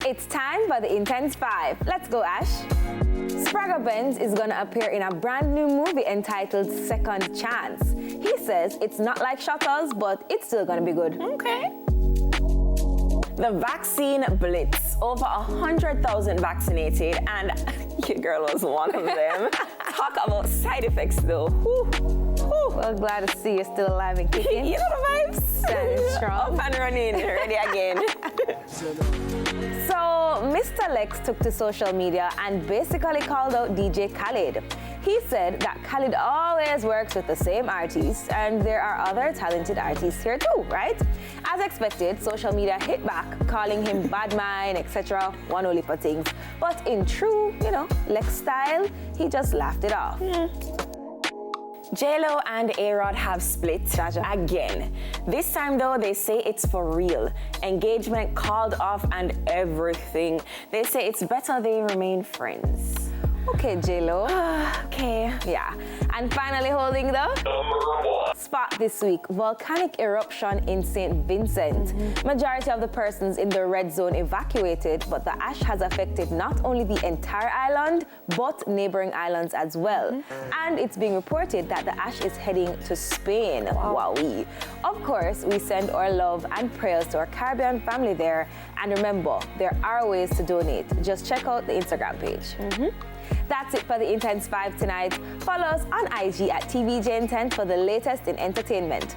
It's time for the Intense 5. Let's go, Ash. Spragga Benz is going to appear in a brand new movie entitled Second Chance. He says it's not like Shuttles, but it's still going to be good. Okay. The vaccine blitz. Over 100,000 vaccinated, and your girl was one of them. Talk about side effects, though. Whew. Whew. Well, glad to see you're still alive and kicking. You know the vibes? Standing strong. Up and running, ready again. So, Mr. Lex took to social media and basically called out DJ Khaled. He said that Khaled always works with the same artists, and there are other talented artists here too, right? As expected, social media hit back, calling him bad mind, etc. One only for things. But in true, Lex style, he just laughed it off. J-Lo and A-Rod have split again. This time though, they say it's for real. Engagement called off and everything. They say it's better they remain friends. Okay, J-Lo. Okay. Yeah. And finally holding the spot this week, volcanic eruption in St. Vincent. Majority of the persons in the red zone evacuated, but the ash has affected not only the entire island, but neighboring islands as well. And it's being reported that the ash is heading to Spain. Wowee. Of course, we send our love and prayers to our Caribbean family there. And remember, there are ways to donate. Just check out the Instagram page. That's it for the Intense 5 tonight. Follow us on IG at TVJ Intense for the latest in entertainment.